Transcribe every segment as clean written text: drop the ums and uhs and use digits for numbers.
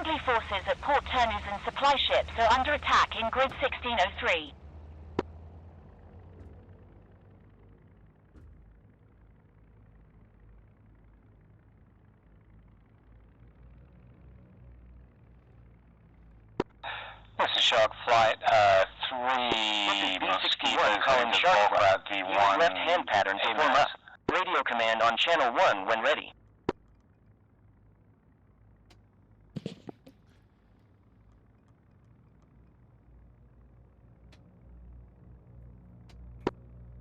Friendly forces at port terminals and supply ships are under attack in grid 1603. This is Shark Flight 3 Mosquito calling Shark Flight V1. Left hand pattern to form up. Radio command on channel 1 when ready.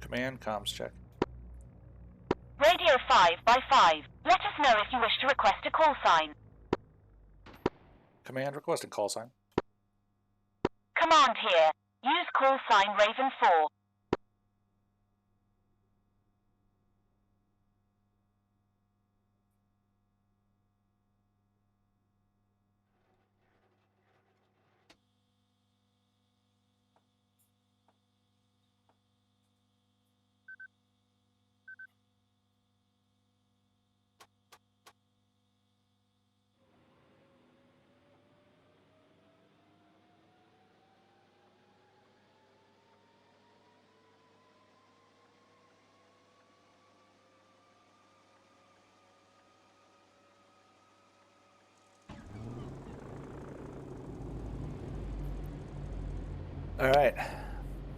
Command comms check. Radio 5 by 5. Let us know if you wish to request a call sign. Command requesting call sign. Command here. Use call sign Raven 4. All right,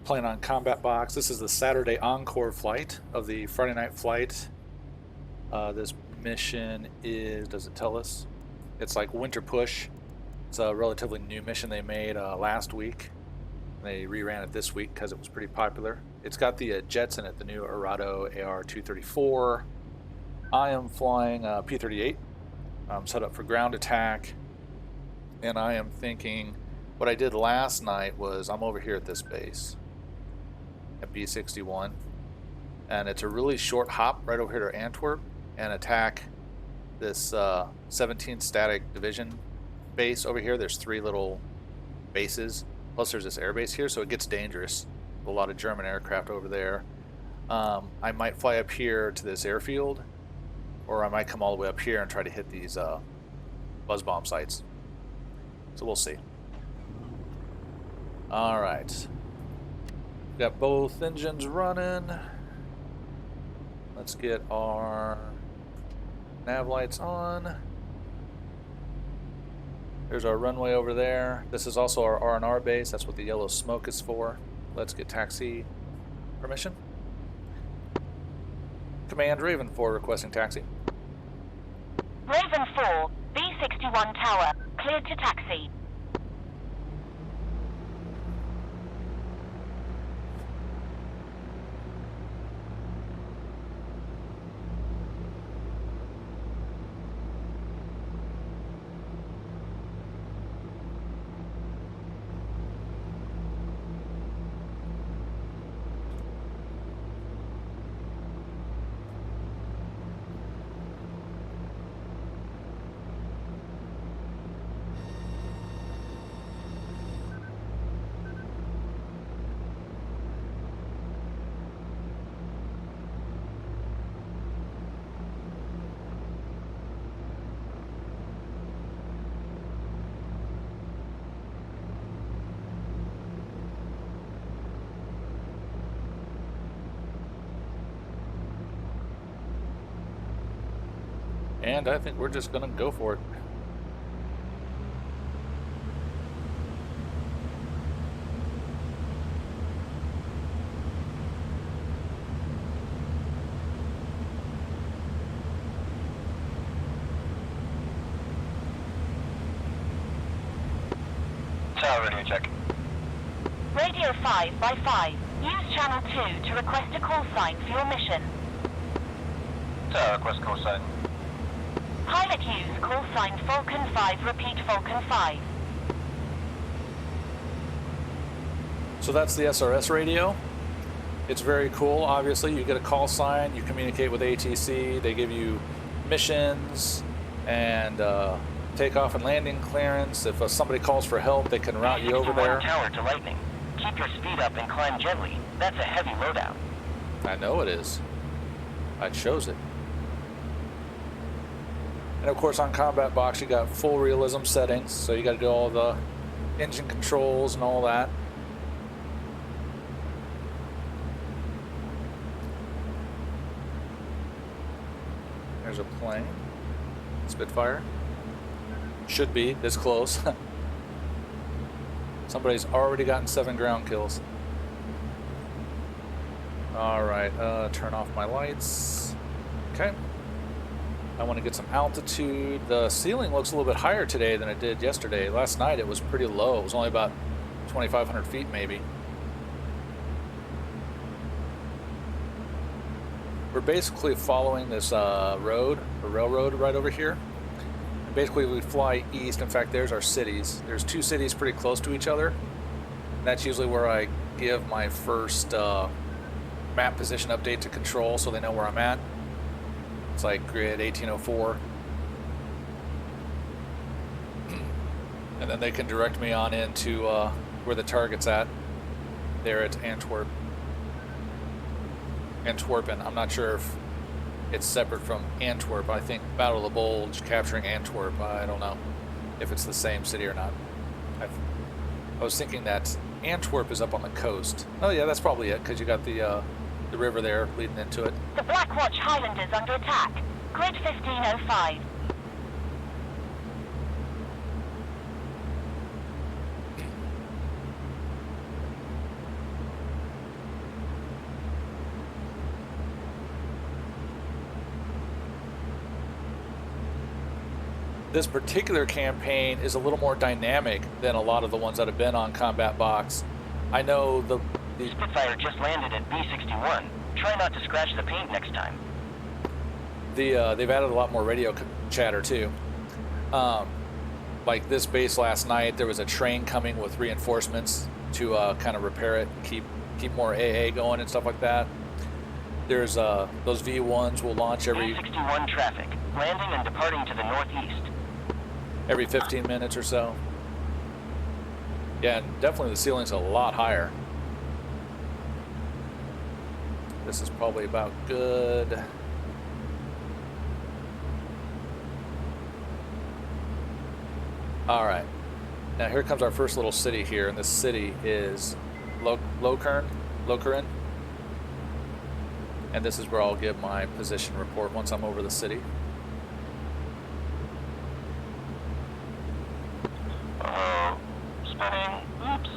playing on Combat Box. This is the Saturday encore flight of the Friday night flight. This mission is, does it tell us? It's like Winter Push. It's a relatively new mission they made last week. They reran it this week because it was pretty popular. It's got the jets in it, the new Arado AR-234. I am flying P-38. I'm set up for ground attack, and I am thinking what I did last night was I'm over here at this base at B61, and it's a really short hop right over here to Antwerp and attack this 17th Static Division base over here. There's 3 little bases, plus there's this air base here, so it gets dangerous. A lot of German aircraft over there. I might fly up here to this airfield, or I might come all the way up here and try to hit these buzz bomb sites. So we'll see. Alright, got both engines running. Let's get our nav lights on. There's our runway over there. This is also our R&R base. That's what the yellow smoke is for. Let's get taxi permission. Command Raven 4 requesting taxi. Raven 4, B61 Tower, cleared to taxi. And I think we're just gonna go for it. Tower radio check. Radio 5 by 5. Use channel 2 to request a call sign for your mission. Tower request call sign. Pilot use call sign Falcon 5, repeat Falcon 5. So that's the SRS radio. It's very cool. Obviously, you get a call sign, you communicate with ATC, they give you missions and takeoff and landing clearance. If somebody calls for help, they can route you over there. Tower to lightning. Keep your speed up and climb gently. That's a heavy loadout. I know it is. I chose it. And of course on Combat Box you got full realism settings, so you got to do all the engine controls and all that. There's a plane. Spitfire. Should be this close. Somebody's already gotten 7 ground kills. Alright, turn off my lights. Okay. I want to get some altitude. The ceiling looks a little bit higher today than it did yesterday. Last night it was pretty low. It was only about 2,500 feet maybe. We're basically following this road, a railroad right over here. And basically we fly east. In fact, there's our cities. There's 2 cities pretty close to each other. And that's usually where I give my first map position update to control so they know where I'm at. It's like grid 1804. And then they can direct me on into where the target's at. There at Antwerpen. I'm not sure if it's separate from Antwerp. I think Battle of the Bulge capturing Antwerp. I don't know if it's the same city or not. I was thinking that Antwerp is up on the coast. Oh yeah, that's probably it, because you got the river there leading into it. The Blackwatch Highlanders under attack. Grid 1505. This particular campaign is a little more dynamic than a lot of the ones that have been on Combat Box. I know the Spitfire just landed at B61. Try not to scratch the paint next time. they've added a lot more radio chatter too. Like this base last night, there was a train coming with reinforcements to kind of repair it, keep more AA going and stuff like that. There's those V1s will launch every B61 traffic, landing and departing to the northeast. Every 15 minutes or so. Yeah, and definitely the ceiling's a lot higher. This is probably about good. All right. Now here comes our first little city here, and this city is Lokeren. And this is where I'll give my position report once I'm over the city. Spinning. Oops.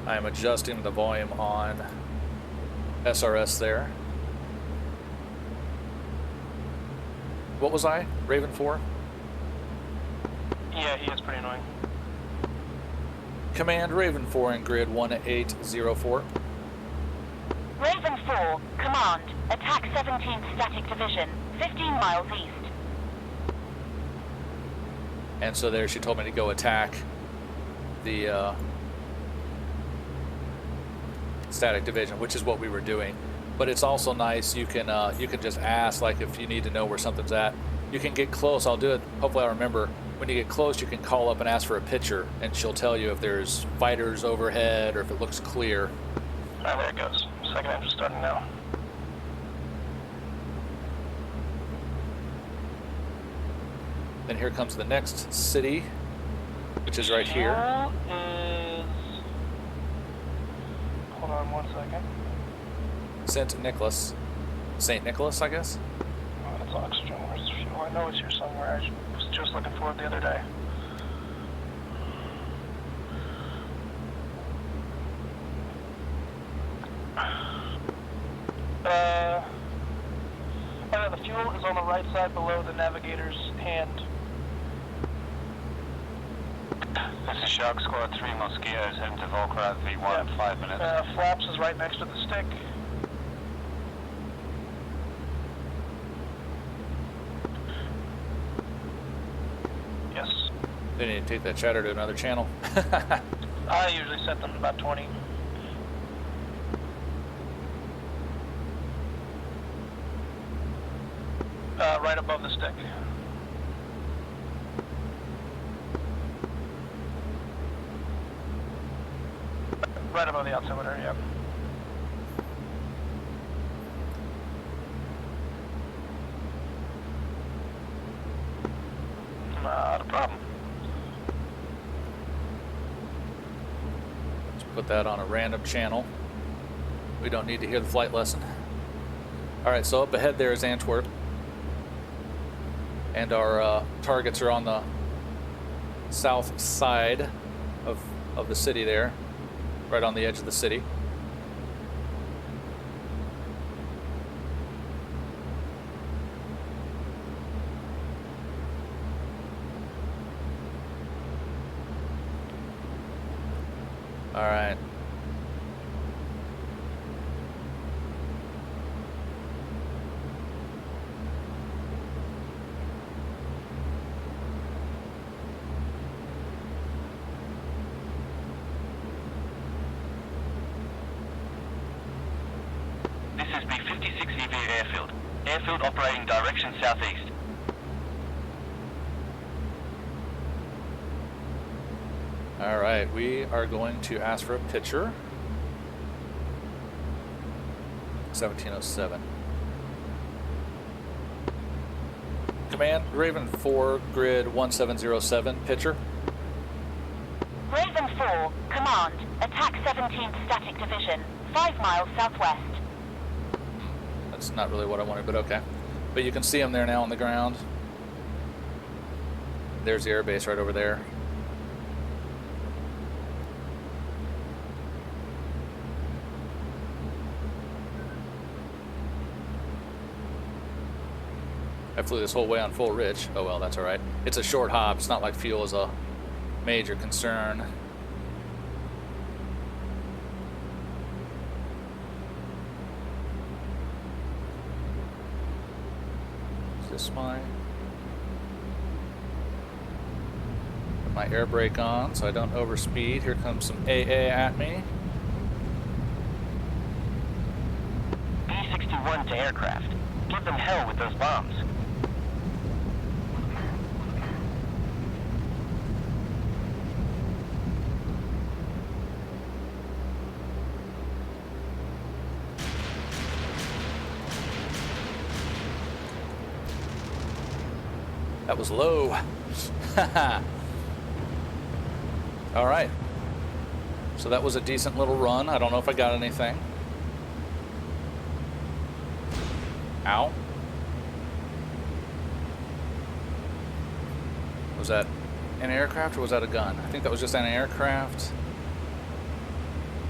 I am adjusting the volume on SRS there. What was I? Raven 4? Yeah, he is pretty annoying. Command Raven 4 in grid 1804. Raven 4, command, attack 17th Static Division, 15 miles east. And so there she told me to go attack the Static Division, which is what we were doing. But it's also nice, you can just ask, like if you need to know where something's at. You can get close, I'll do it, hopefully I'll remember. When you get close, you can call up and ask for a picture, and she'll tell you if there's fighters overhead or if it looks clear. Ah, there it goes. Second engine starting now. Then here comes the next city, which is right here. Hold on 1 second. St. Nicholas, I guess? Oh, that's oxygen. Where's fuel? I know it's here somewhere. I was just looking for it the other day. The fuel is on the right side below the navigator's hand. This is Shark Squad 3 Mosquitoes heading to Volkrad V1 in 5 minutes. Flaps is right next to the stick. Yes. They need to take that chatter to another channel. I usually set them about 20. Right above the stick. Right above the altimeter, yep. Not a problem. Let's put that on a random channel. We don't need to hear the flight lesson. All right, so up ahead there is Antwerp. And our targets are on the south side of the city there, right on the edge of the city. All right. This is B-56EV airfield. Airfield operating direction southeast. All right, we are going to ask for a picture. 1707. Command, Raven 4, grid 1707, picture. Raven 4, command, attack 17th Static Division, 5 miles southwest. That's not really what I wanted, but okay. But you can see them there now on the ground. There's the airbase right over there. I flew this whole way on full rich. Oh well, that's all right. It's a short hop. It's not like fuel is a major concern. Is this my... Put my air brake on so I don't overspeed. Here comes some AA at me. B-61 to aircraft. Give them hell with those bombs. That was low. All right. So that was a decent little run. I don't know if I got anything. Ow. Was that an aircraft or was that a gun? I think that was just an aircraft.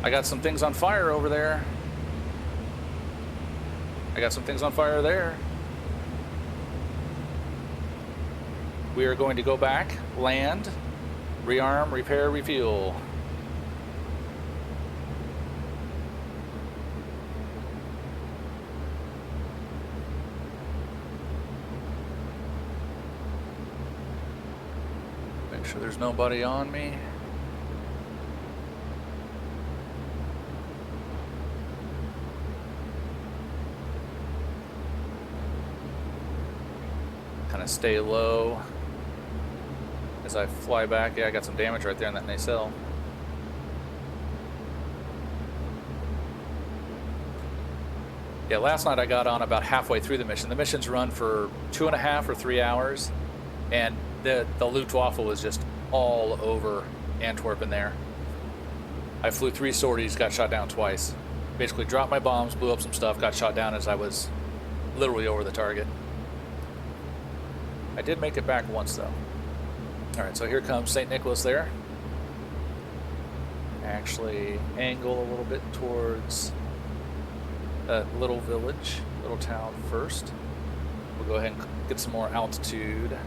I got some things on fire over there. I got some things on fire there. We are going to go back, land, rearm, repair, refuel. Make sure there's nobody on me. Kind of stay low as I fly back. Yeah, I got some damage right there in that nacelle. Yeah, last night I got on about halfway through the mission. The mission's run for 2.5 or 3 hours, and the Luftwaffe was just all over Antwerp in there. I flew 3 sorties, got shot down twice. Basically dropped my bombs, blew up some stuff, got shot down as I was literally over the target. I did make it back once though. All right, so here comes St. Nicholas there. Actually angle a little bit towards that little village, little town first. We'll go ahead and get some more altitude.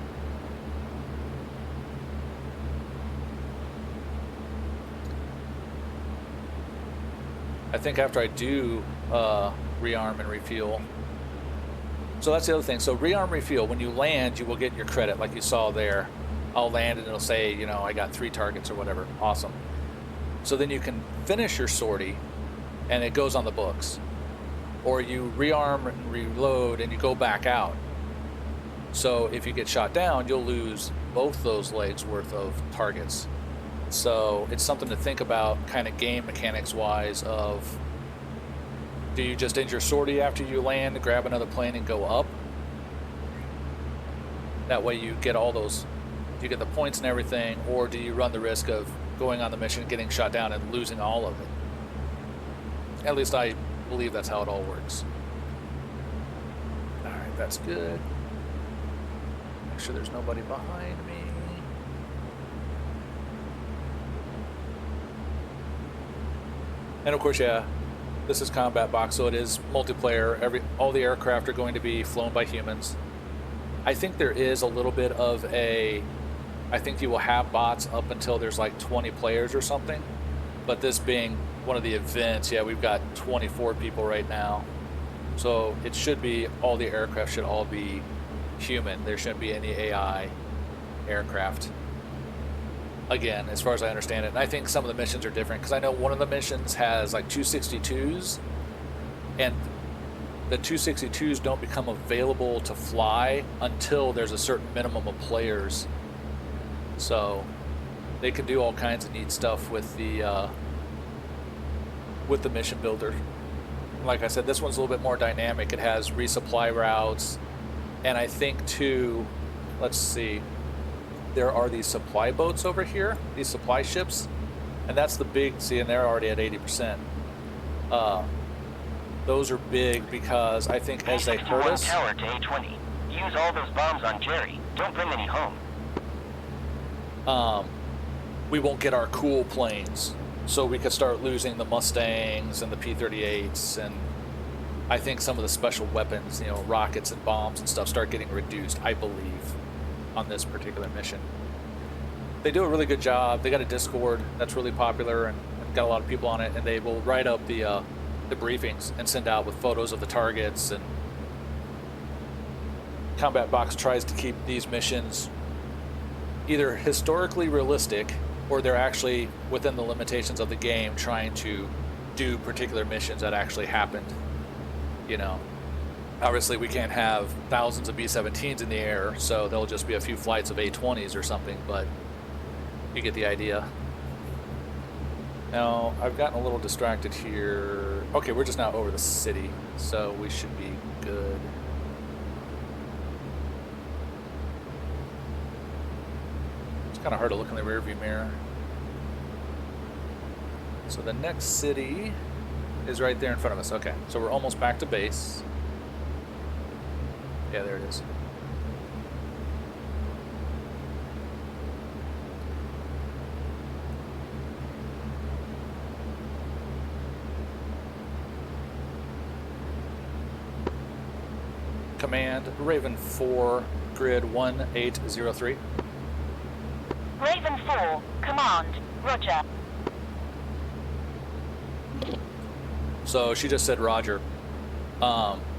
I think after I do rearm and refuel. So that's the other thing. So rearm, refuel, when you land, you will get your credit like you saw there. I'll land and it'll say, you know, I got 3 targets or whatever. Awesome. So then you can finish your sortie and it goes on the books. Or you rearm and reload and you go back out. So if you get shot down, you'll lose both those legs worth of targets. So it's something to think about, kind of game mechanics wise, of do you just end your sortie after you land, grab another plane and go up? That way you get all those, you get the points and everything, or do you run the risk of going on the mission, getting shot down and losing all of it? At least I believe that's how it all works. All right, that's good. Make sure there's nobody behind me. And of course, yeah, this is combat box, so it is multiplayer. All the aircraft are going to be flown by humans. I think there is a little bit of a, I think you will have bots up until there's like 20 players or something. But this being one of the events, yeah, we've got 24 people right now. So it should be, all the aircraft should all be human. There shouldn't be any AI aircraft. Again, as far as I understand it. And I think some of the missions are different, because I know one of the missions has like 262s, and the 262s don't become available to fly until there's a certain minimum of players. So they can do all kinds of neat stuff with the mission builder. Like I said, this one's a little bit more dynamic. It has resupply routes, and I think too, let's see, there are these supply boats over here, these supply ships, and that's the big, see, and they're already at 80%. Those are big because I think as they hurt us... tower to A20. Use all those bombs on Jerry. Don't bring any home. We won't get our cool planes, so we could start losing the Mustangs and the P-38s, and I think some of the special weapons, you know, rockets and bombs and stuff, start getting reduced, I believe, on this particular mission. They do a really good job. They got a Discord that's really popular and got a lot of people on it, and they will write up the briefings and send out with photos of the targets. And Combat Box tries to keep these missions either historically realistic, or they're actually within the limitations of the game, trying to do particular missions that actually happened. You know, obviously we can't have thousands of B-17s in the air, so there'll just be a few flights of A-20s or something, but you get the idea. Now, I've gotten a little distracted here. Okay, we're just now over the city, so we should be good. It's kind of hard to look in the rearview mirror. So the next city is right there in front of us. Okay, so we're almost back to base. Yeah, there it is. Command, Raven 4, grid 1803. Raven 4, command, roger. So she just said roger.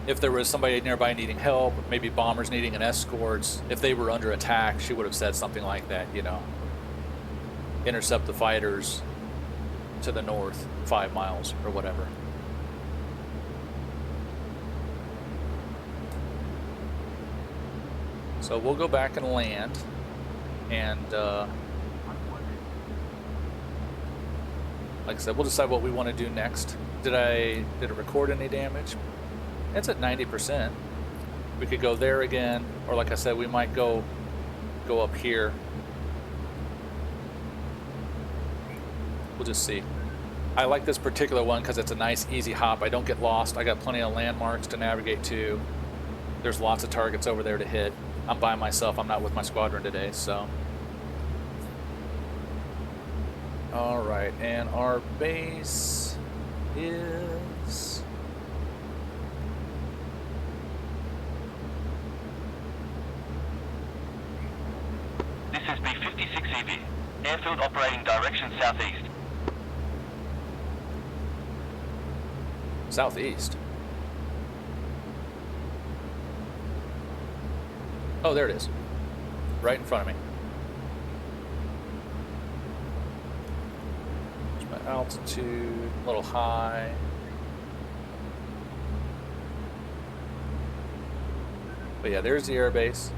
If there was somebody nearby needing help, maybe bombers needing an escort, if they were under attack, she would have said something like that, you know. Intercept the fighters to the north 5 miles or whatever. So we'll go back and land, and like I said, we'll decide what we want to do next. Did it record any damage? It's at 90%. We could go there again, or like I said, we might go up here. We'll just see. I like this particular one because it's a nice, easy hop. I don't get lost. I got plenty of landmarks to navigate to. There's lots of targets over there to hit. I'm by myself. I'm not with my squadron today, so. All right, and our base is... This is B-56EV. Airfield operating direction southeast. Southeast. Oh, there it is. Right in front of me. There's my altitude, a little high. But yeah, there's the air base.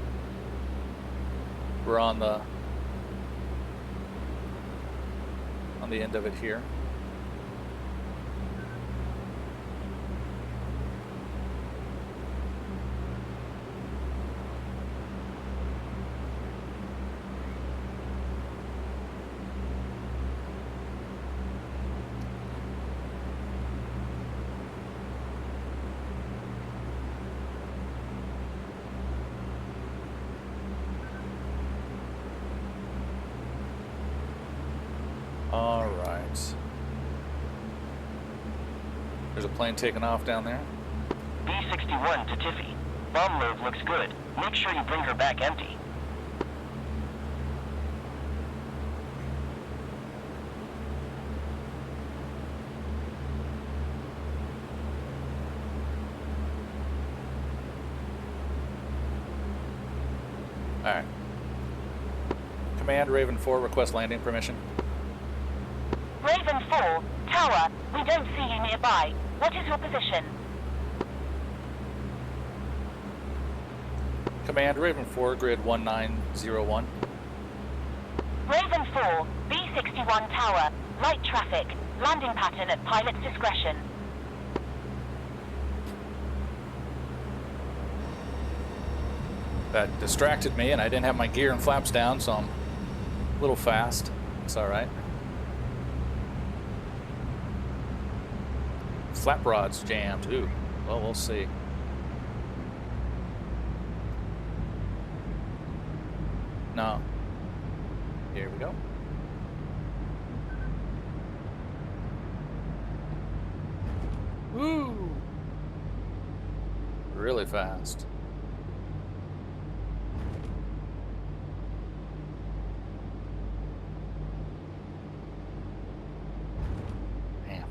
We're on the on the end of it here. All right. There's a plane taking off down there. B-61 to Tiffy. Bomb load looks good. Make sure you bring her back empty. All right. Command Raven 4, request landing permission. Raven 4, tower, we don't see you nearby. What is your position? Command Raven 4, grid 1901. Raven 4, B61 tower, light traffic, landing pattern at pilot's discretion. That distracted me, and I didn't have my gear and flaps down, so I'm a little fast. It's all right. Flap rod's jammed. Ooh, well, we'll see. No. Here we go. Woo! Really fast. Damn.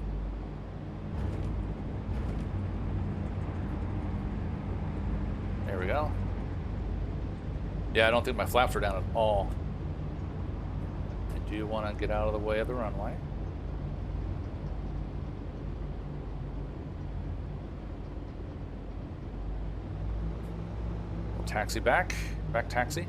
There we go. Yeah, I don't think my flaps are down at all. I do want to get out of the way of the runway. Taxi back taxi.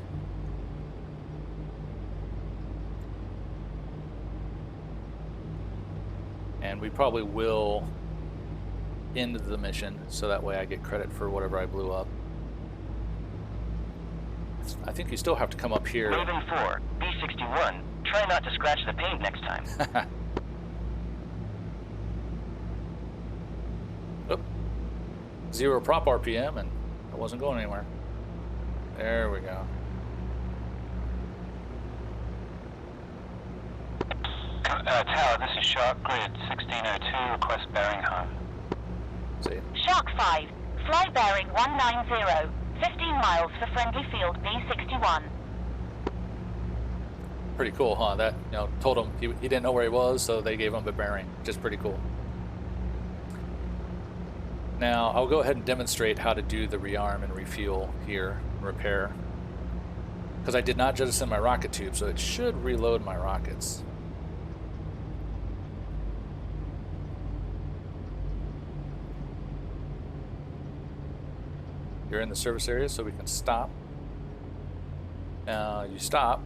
And we probably will end the mission so that way I get credit for whatever I blew up. I think you still have to come up here. Raven 4, B61. Try not to scratch the paint next time. Oh. 0 prop RPM and I wasn't going anywhere. There we go. Tower, this is Shark Grid 1602, request bearing home. See? Shark 5, fly bearing 190, 15 miles for friendly field B61. Pretty cool, huh? That, you know, told him he didn't know where he was, so they gave him a bearing. Just pretty cool. Now, I'll go ahead and demonstrate how to do the rearm and refuel here, repair. Because I did not jettison my rocket tube, so it should reload my rockets. You're in the service area, so we can stop. Now, you stop.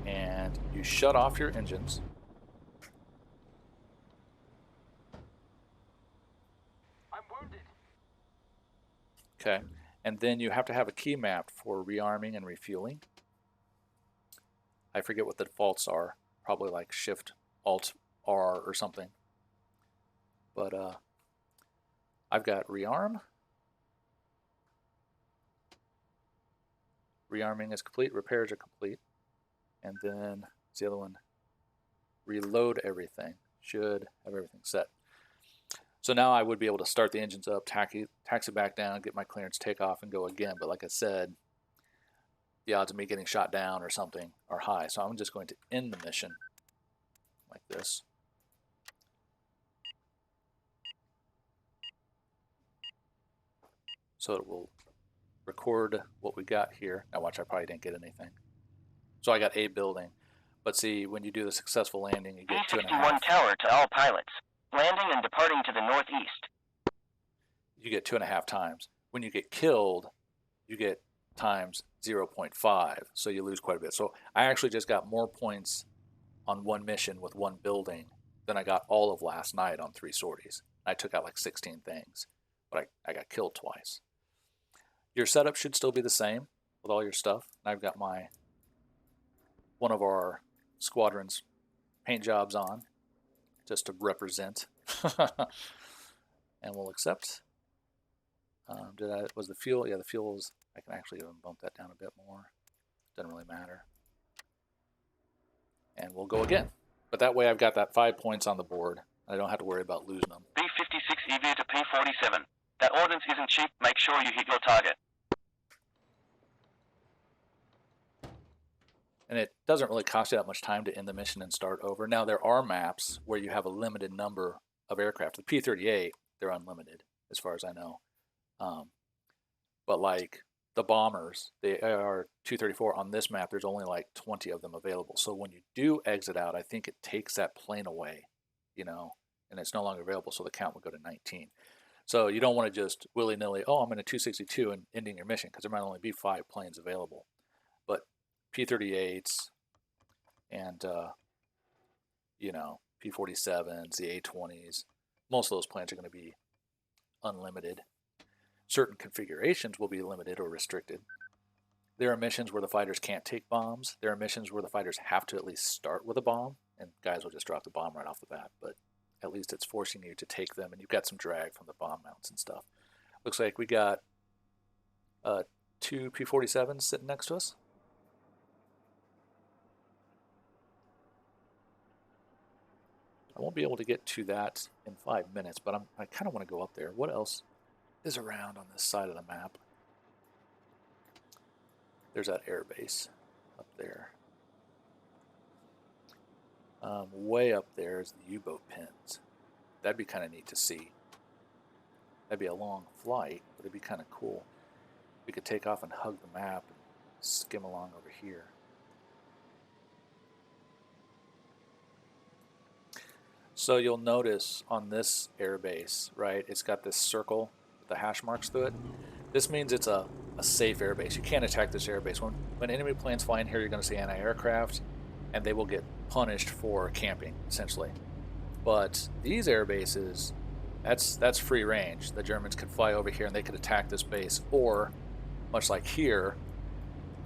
And you shut off your engines. Okay, and then you have to have a key map for rearming and refueling. I forget what the defaults are, probably like Shift Alt R or something. But I've got rearm. Rearming is complete, repairs are complete. And then what's the other one? Reload everything. Should have everything set. So now I would be able to start the engines up, taxi back down, get my clearance, take off, and go again. But like I said, the odds of me getting shot down or something are high. So I'm just going to end the mission like this. So it will record what we got here. Now watch, I probably didn't get anything. So I got a building. But see, when you do the successful landing, you get 2.5. B61 tower to all pilots. Landing and departing to the northeast. You get 2.5 times. When you get killed, you get times 0.5, so you lose quite a bit. So I actually just got more points on one mission with one building than I got all of last night on 3 sorties. I took out like 16 things, but I got killed twice. Your setup should still be the same with all your stuff. I've got one of our squadron's paint jobs on just to represent. And we'll accept. Was the fuel? Yeah, the fuel was, I can actually even bump that down a bit more. Doesn't really matter. And we'll go again. But that way I've got that 5 points on the board. I don't have to worry about losing them. B-56 EV to P-47. That ordnance isn't cheap. Make sure you hit your target. And it doesn't really cost you that much time to end the mission and start over. Now, there are maps where you have a limited number of aircraft. The P-38, they're unlimited, as far as I know. But like the bombers, the AR-234 on this map, there's only like 20 of them available. So when you do exit out, I think it takes that plane away, you know, and it's no longer available, so the count would go to 19. So you don't want to just willy-nilly, oh, I'm in a 262 and ending your mission, because there might only be 5 planes available. But P-38s and, you know, P-47s, the A-20s, most of those planes are going to be unlimited. Certain configurations will be limited or restricted. There are missions where the fighters can't take bombs. There are missions where the fighters have to at least start with a bomb, and guys will just drop the bomb right off the bat, but at least it's forcing you to take them, and you've got some drag from the bomb mounts and stuff. Looks like we got 2 P-47s sitting next to us. I won't be able to get to that in 5 minutes, but I kind of want to go up there. What else is around on this side of the map? There's that air base up there. Way up there is the U-boat pins. That'd be kind of neat to see. That'd be a long flight, but it'd be kind of cool. We could take off and hug the map and skim along over here. So you'll notice on this airbase, right, it's got this circle with the hash marks through it. This means it's a safe airbase. You can't attack this airbase. When enemy planes fly in here, you're going to see anti-aircraft, and they will get punished for camping, essentially. But these air bases, that's free range. The Germans could fly over here and they could attack this base, or much like here,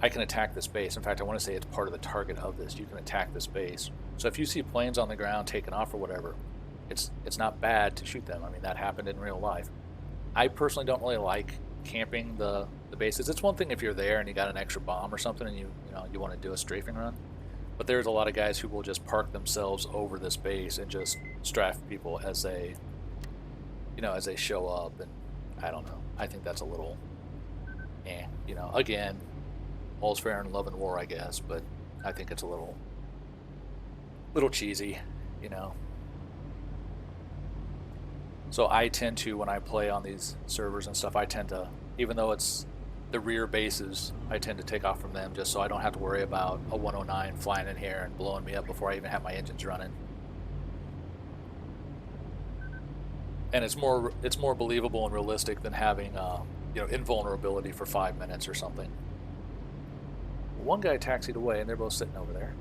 I can attack this base. In fact, I want to say it's part of the target of this. You can attack this base. So if you see planes on the ground taking off or whatever, it's not bad to shoot them. I mean, that happened in real life. I personally don't really like camping the bases. It's one thing if you're there and you got an extra bomb or something and you want to do a strafing run. But there's a lot of guys who will just park themselves over this base and just strafe people as they show up, and I don't know. I think that's a little, again, all's fair in love and war, I guess, but I think it's a little cheesy, So I tend to, when I play on these servers and stuff, I tend to, even though it's the rear bases, I tend to take off from them just so I don't have to worry about a 109 flying in here and blowing me up before I even have my engines running. And it's more believable and realistic than having invulnerability for 5 minutes or something. One guy taxied away and they're both sitting over there.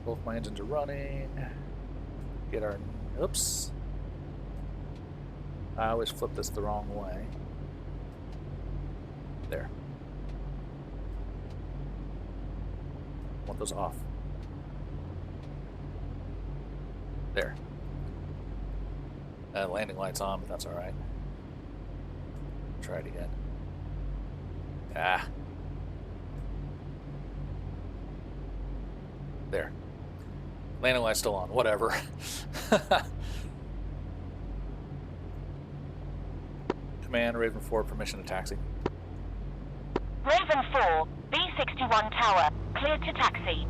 Both my engines are running. Get our, oops. I always flip this the wrong way. There. Want those off. There. Landing lights on, but that's alright. Try it again. There. Landing light's still on, whatever. Command, Raven 4, permission to taxi. Raven 4, B61 Tower, cleared to taxi.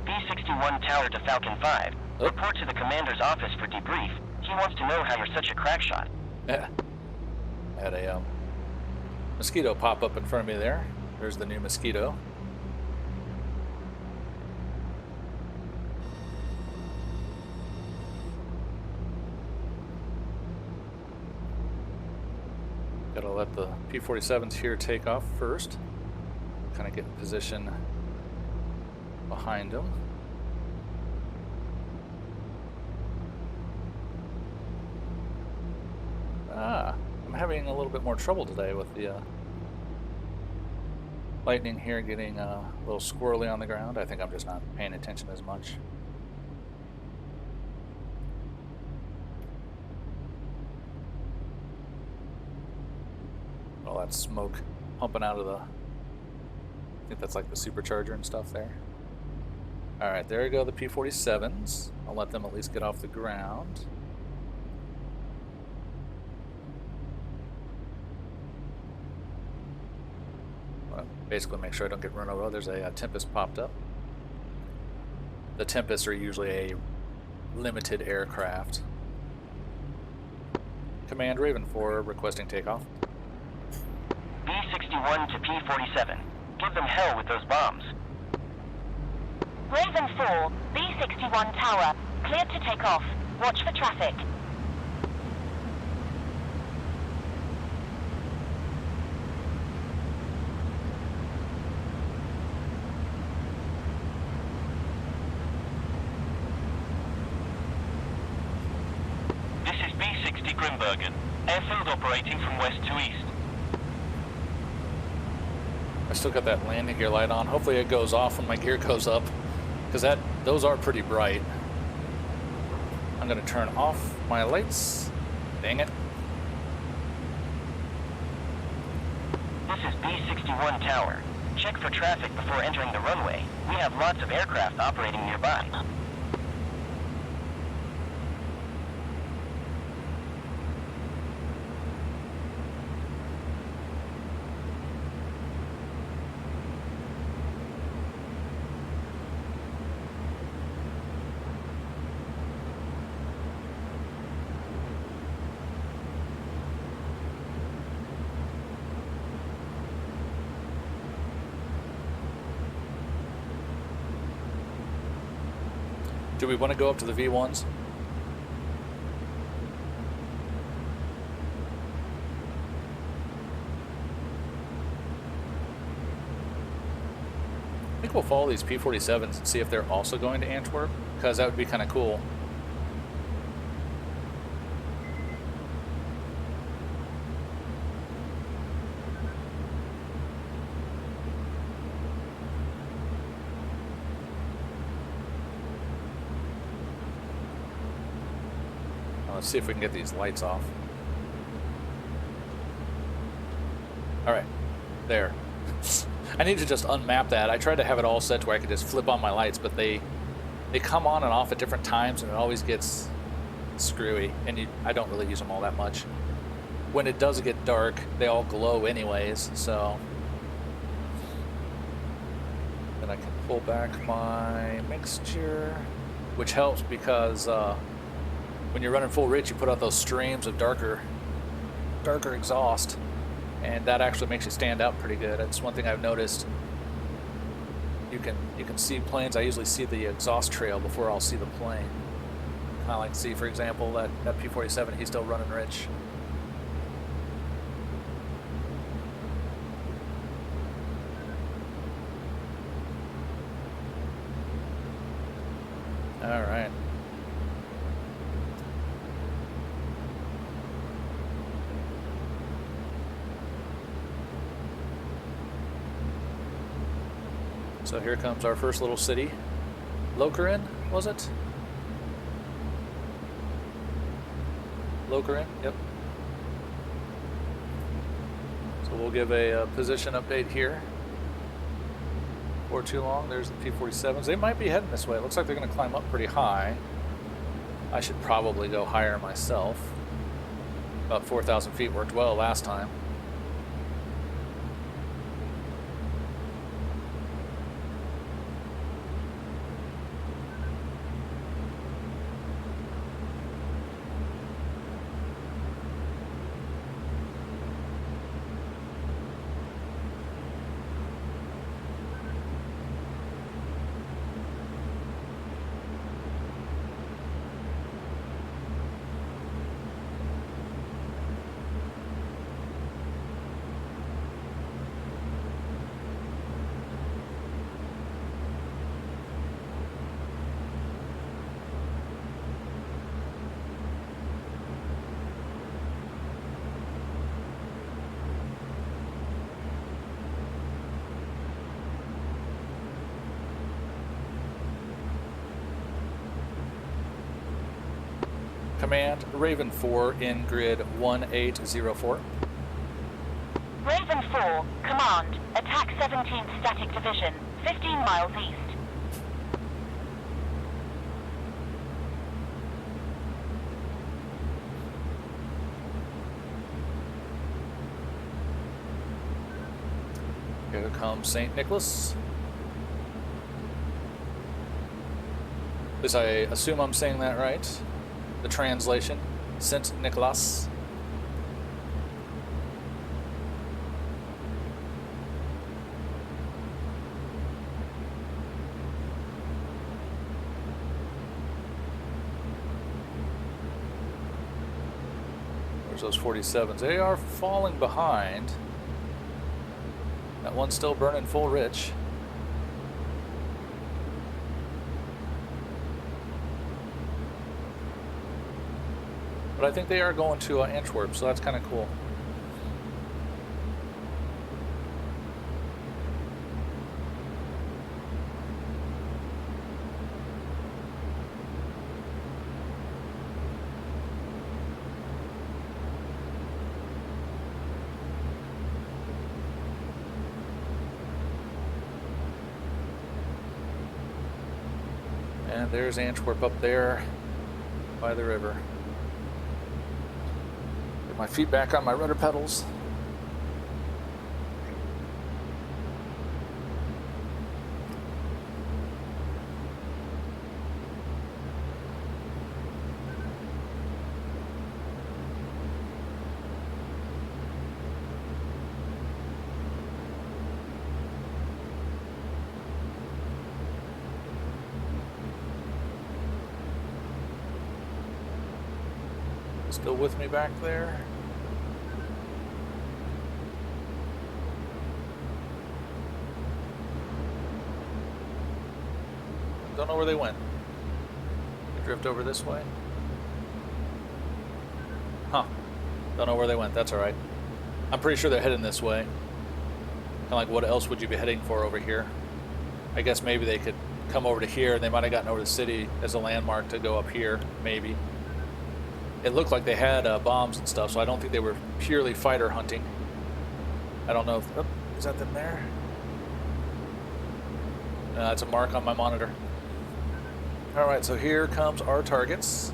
B61 Tower to Falcon 5. Report to the commander's office for debrief. He wants to know how you're such a crack shot. Had a mosquito pop up in front of me there. There's the new mosquito. Gotta let the P-47s here take off first. Kind of get in position behind them. I'm having a little bit more trouble today with the lightning here getting a little squirrely on the ground. I think I'm just not paying attention as much. All that smoke pumping out of the, I think that's like the supercharger and stuff there. Alright, there go the P-47s. I'll let them at least get off the ground. Basically make sure I don't get run over. Oh, there's a Tempest popped up. The Tempests are usually a limited aircraft. Command Raven 4 requesting takeoff. B-61 to P-47. Give them hell with those bombs. Raven 4, B-61 tower, cleared to take off. Watch for traffic. Airfield operating from west to east. I still got that landing gear light on. Hopefully it goes off when my gear goes up, because those are pretty bright. I'm going to turn off my lights. Dang it. This is B-61 tower. Check for traffic before entering the runway. We have lots of aircraft operating nearby. Do we want to go up to the V1s? I think we'll follow these P-47s and see if they're also going to Antwerp, because that would be kind of cool. Let's see if we can get these lights off. Alright, there. I need to just unmap that. I tried to have it all set to where I could just flip on my lights, but they come on and off at different times, and it always gets screwy, and I don't really use them all that much. When it does get dark, they all glow anyways, so... Then I can pull back my mixture, which helps because when you're running full rich, you put out those streams of darker exhaust, and that actually makes you stand out pretty good. That's one thing I've noticed. You can see planes. I usually see the exhaust trail before I'll see the plane. Kind of like see, for example, that P-47. He's still running rich. All right. So here comes our first little city. Lokeren, was it? Lokeren, yep. So we'll give a position update here. Before too long, there's the P-47s. They might be heading this way. It looks like they're going to climb up pretty high. I should probably go higher myself. About 4,000 feet worked well last time. Command, Raven 4 in grid 1804. Raven 4, command, attack 17th Static Division, 15 miles east. Here comes St. Nicholas. At least I assume I'm saying that right. The translation, St. Nicholas. There's those 47s. They are falling behind. That one's still burning full rich. But I think they are going to Antwerp, so that's kind of cool. And there's Antwerp up there by the river. Get my feet back on my rudder pedals. Still with me back there? Don't know where they went. They drift over this way? Huh. Don't know where they went. That's alright. I'm pretty sure they're heading this way. Kind of like, what else would you be heading for over here? I guess maybe they could come over to here and they might have gotten over to the city as a landmark to go up here, maybe. It looked like they had bombs and stuff, so I don't think they were purely fighter hunting. I don't know if... Oh, is that them there? It's a mark on my monitor. Alright, so here comes our targets.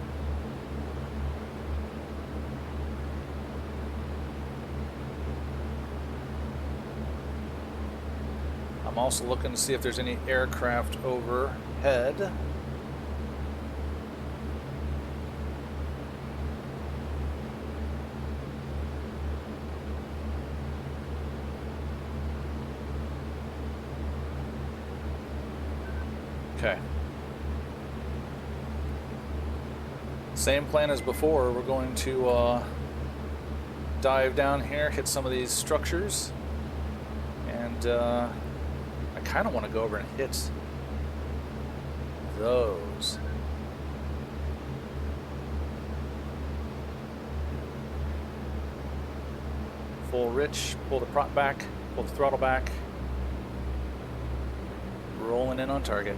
I'm also looking to see if there's any aircraft overhead. Okay. Same plan as before. We're going to dive down here, hit some of these structures, and I kind of want to go over and hit those. Full rich, pull the prop back, pull the throttle back, rolling in on target.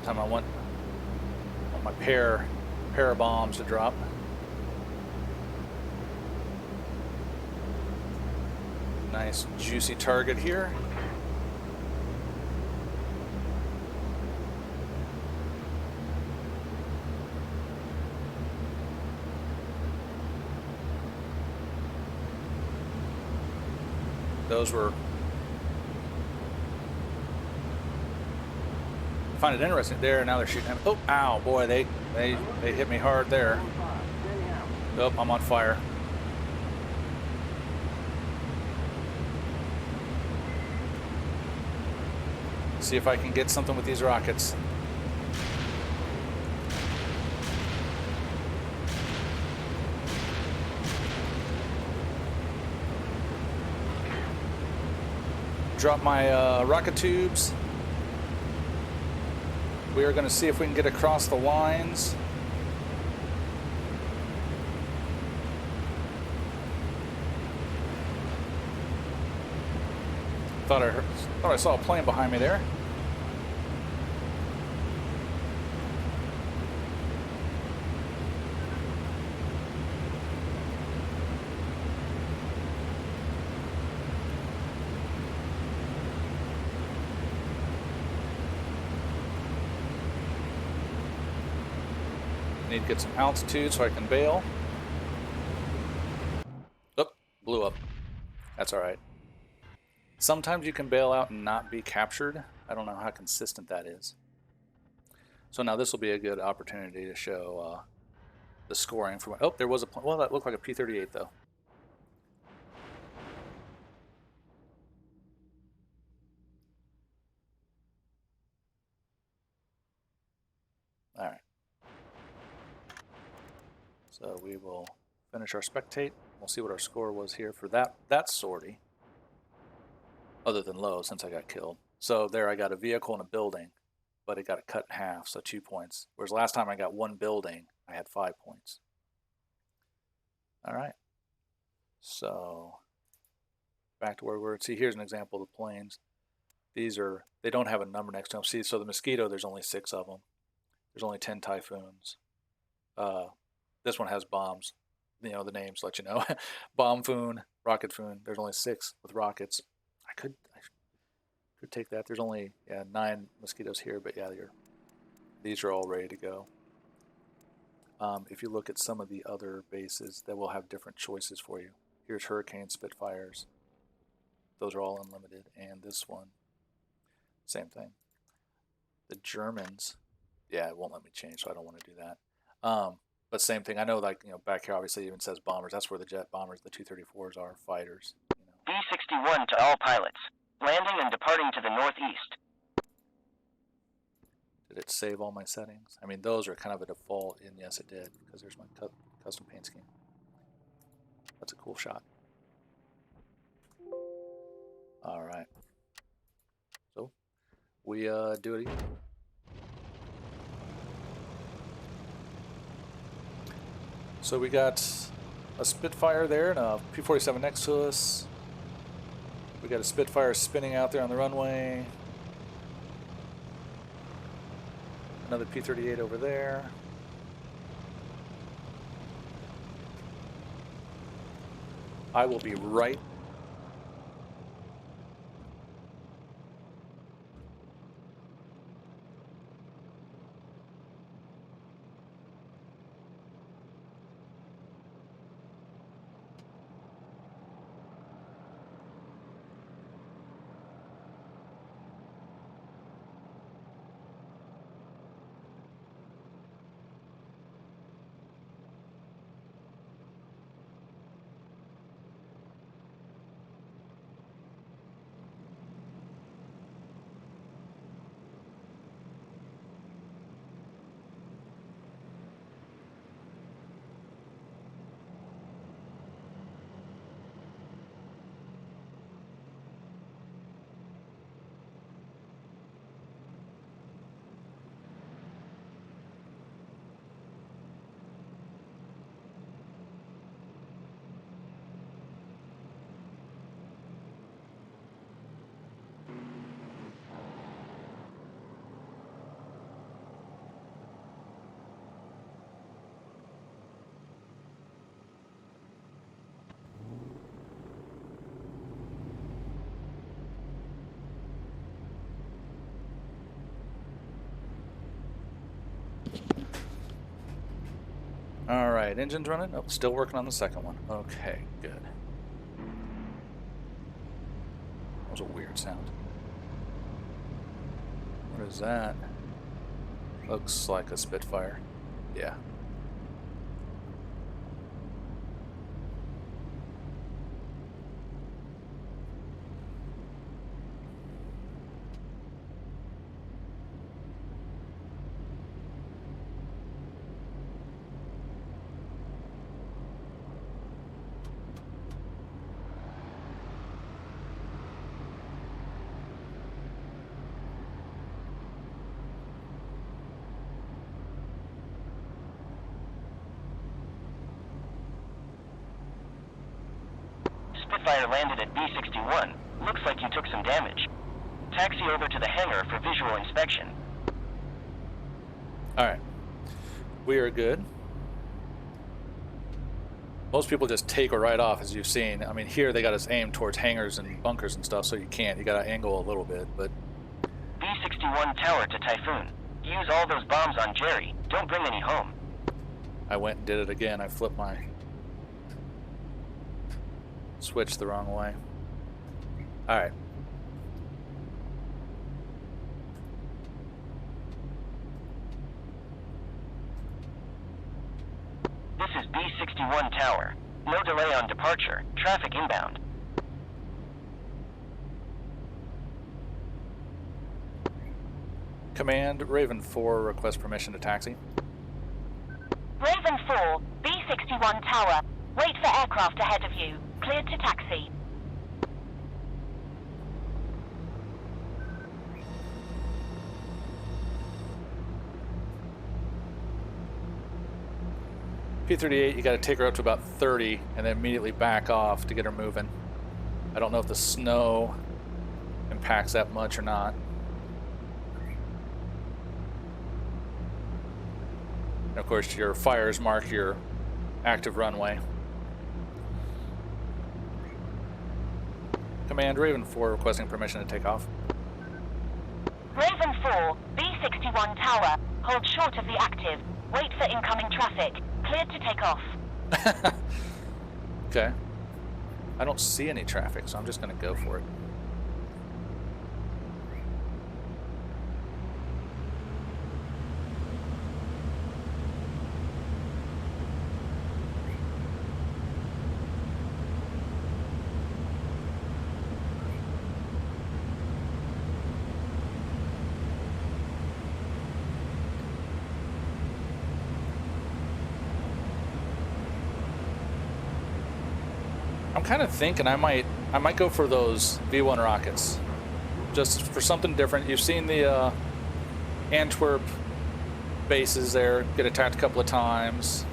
Time I want my pair of bombs to drop. Nice juicy target here. Those were... I find it interesting there. Now they're shooting at me. Oh, ow, boy, they hit me hard there. Oh, I'm on fire. See if I can get something with these rockets. Drop my rocket tubes. We are going to see if we can get across the lines. Thought I saw a plane behind me there. Need to get some altitude so I can bail. Oh, blew up. That's all right. Sometimes you can bail out and not be captured. I don't know how consistent that is. So now this will be a good opportunity to show the scoring for. Oh, there was a plane. Well, that looked like a P-38 though. All right. So we will finish our spectate. We'll see what our score was here for that sortie. Other than low, since I got killed. So there I got a vehicle and a building, but it got cut in half, so 2 points. Whereas last time I got one building, I had 5 points. All right. So back to where we were. See, here's an example of the planes. They don't have a number next to them. See, so the Mosquito, there's only 6 of them. There's only 10 Typhoons. This one has bombs. You know, the names let you know. Bombfoon, Rocketfoon. There's only 6 with rockets. I could take that. There's only 9 Mosquitoes here, but yeah, these are all ready to go. If you look at some of the other bases, they will have different choices for you. Here's Hurricane, Spitfires. Those are all unlimited, and this one, same thing. The Germans, yeah, it won't let me change, so I don't want to do that. But same thing. I know, like, you know, back here obviously it even says bombers. That's where the jet bombers, the 234s, are fighters. You know. B-61 to all pilots. Landing and departing to the northeast. Did it save all my settings? I mean, those are kind of a default, and yes, it did, because there's my custom paint scheme. That's a cool shot. All right. So we do it again. So we got a Spitfire there and a P-47 next to us. We got a Spitfire spinning out there on the runway. Another P-38 over there. I will be right. All right, engine's running. Oh, still working on the second one. Okay, good. That was a weird sound. What is that? Looks like a Spitfire. Yeah. Spitfire landed at B-61. Looks like you took some damage. Taxi over to the hangar for visual inspection. Alright. We are good. Most people just take or right off, as you've seen. I mean, here they got us aimed towards hangars and bunkers and stuff, so you can't. You got to angle a little bit, but... B-61 tower to Typhoon. Use all those bombs on Jerry. Don't bring any home. I went and did it again. I flipped my switch the wrong way. Alright. This is B-61 tower. No delay on departure. Traffic inbound. Command, Raven 4, request permission to taxi. Raven 4, B-61 tower. Wait for aircraft ahead of you. Cleared to taxi. P-38, you got to take her up to about 30 and then immediately back off to get her moving. I don't know if the snow impacts that much or not. And of course, your fires mark your active runway. Command, Raven 4 requesting permission to take off. Raven 4, B-61 tower. Hold short of the active. Wait for incoming traffic. Cleared to take off. Okay. I don't see any traffic, so I'm just going to go for it. I'm kind of thinking I might go for those V1 rockets, just for something different. You've seen the Antwerp bases there get attacked a couple of times.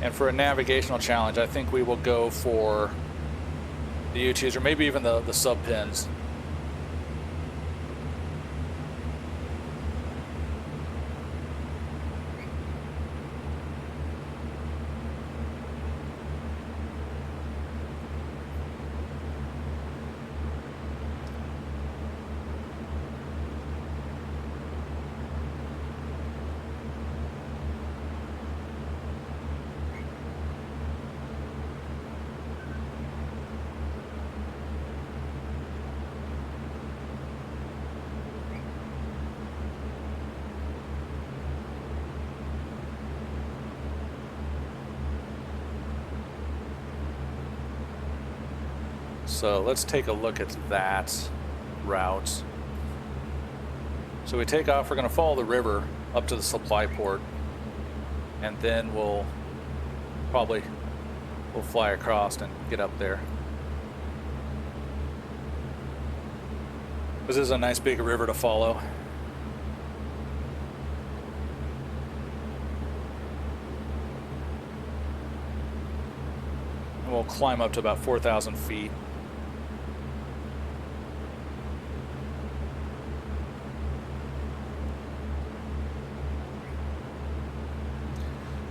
And for a navigational challenge, I think we will go for the U-2s or maybe even the sub pins. So let's take a look at that route. So we take off, we're going to follow the river up to the supply port, and then we'll fly across and get up there. This is a nice big river to follow. And we'll climb up to about 4,000 feet.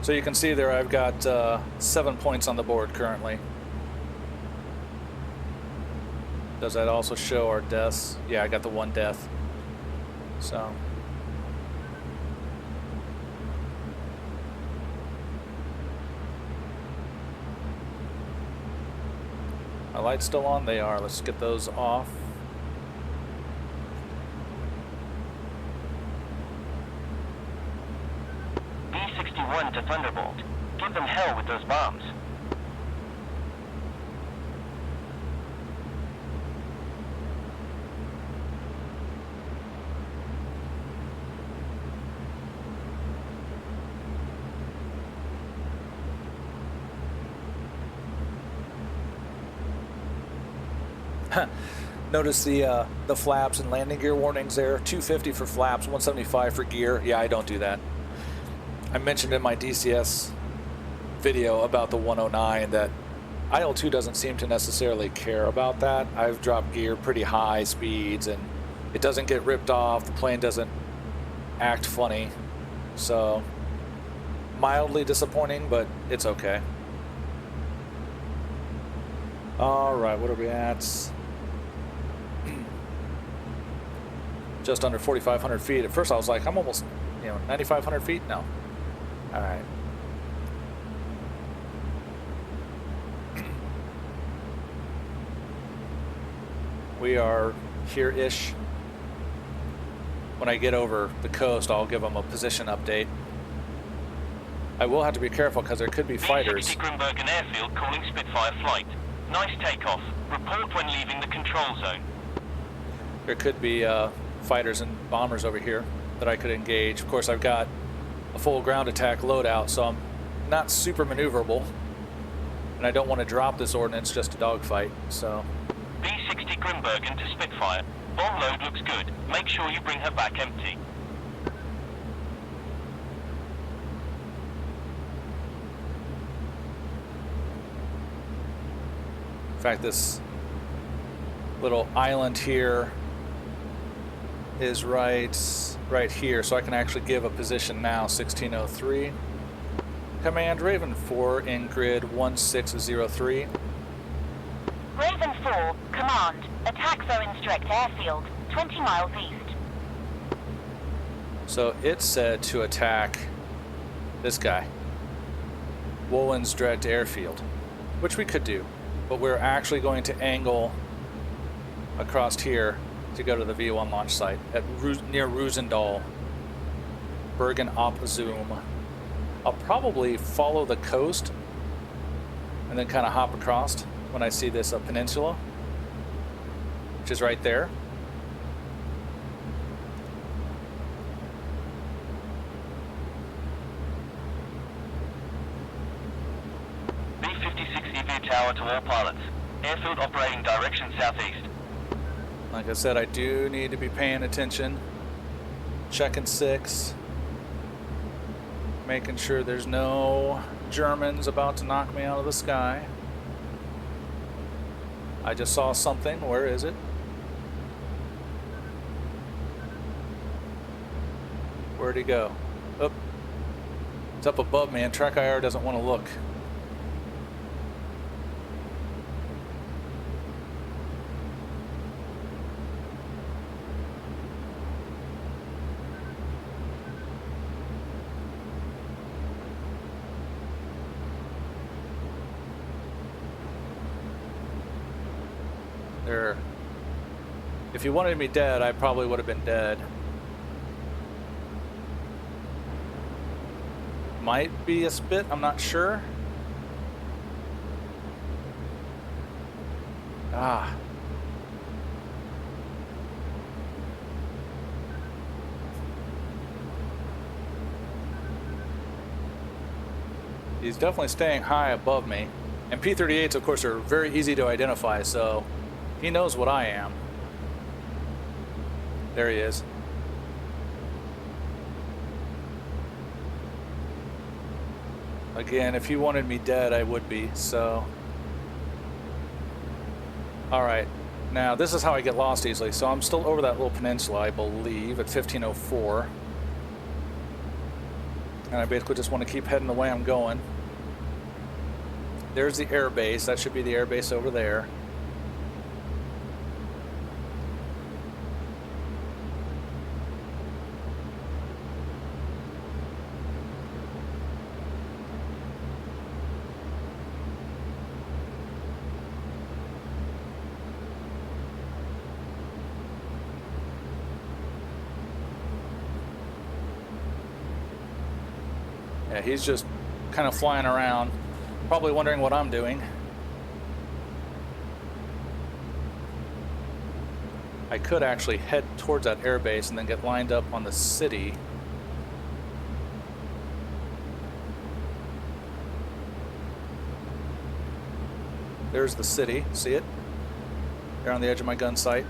So you can see there I've got 7 points on the board currently. Does that also show our deaths? Yeah, I got the 1 death. So. My lights still on? They are. Let's get those off. B-61 to Thunderbolt. Give them hell with those bombs. Notice the flaps and landing gear warnings there. 250 for flaps, 175 for gear. Yeah, I don't do that. I mentioned in my DCS video about the 109 that IL-2 doesn't seem to necessarily care about that. I've dropped gear pretty high speeds and it doesn't get ripped off. The plane doesn't act funny. So mildly disappointing, but it's okay. All right, what are we at? Just under 4,500 feet. At first I was like, I'm almost, 9,500 feet? No. All right. We are here-ish. When I get over the coast, I'll give them a position update. I will have to be careful because there could be fighters. Grimbergen Airfield calling Spitfire flight. Nice takeoff. Report when leaving the control zone. There could be fighters and bombers over here that I could engage. Of course, I've got a full ground attack loadout, so I'm not super maneuverable. And I don't want to drop this ordnance just to dogfight, so... B-60 Grimbergen to Spitfire. Bomb load looks good. Make sure you bring her back empty. In fact, this little island here is right here, so I can actually give a position now, 1603. Command Raven 4 in grid 1603. Raven 4, command, attack zones direct airfield, 20 miles east. So it said to attack this guy, Wolin's direct airfield, which we could do, but we're actually going to angle across here to go to the V1 launch site at near Roosendaal, Bergen op Zoom. I'll probably follow the coast and then kind of hop across when I see this peninsula, which is right there. B-56 EV tower to all pilots. Airfield operating direction southeast. Like I said, I do need to be paying attention. Checking 6. Making sure there's no Germans about to knock me out of the sky. I just saw something. Where is it? Where'd he go? Oh, it's up above me, and TrackIR doesn't want to look. If he wanted me dead, I probably would have been dead. Might be a spit, I'm not sure. Ah. He's definitely staying high above me. And P-38s, of course, are very easy to identify, so he knows what I am. There he is. Again, if he wanted me dead, I would be, so. Alright, now this is how I get lost easily. So I'm still over that little peninsula, I believe, at 1504. And I basically just want to keep heading the way I'm going. There's the air base. That should be the air base over there. Yeah, he's just kind of flying around, probably wondering what I'm doing. I could actually head towards that airbase and then get lined up on the city. There's the city, see it? There on the edge of my gun sight.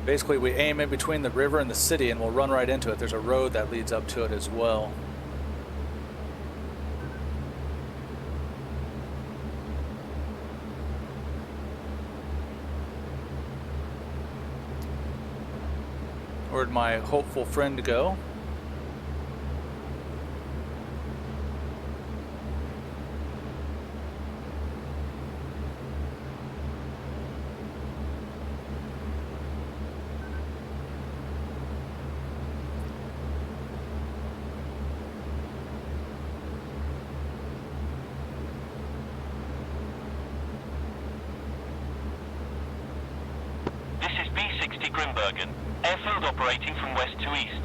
Basically, we aim in between the river and the city, and we'll run right into it. There's a road that leads up to it as well. Where'd my hopeful friend go? This is B60 Grimbergen. Airfield operating from west to east.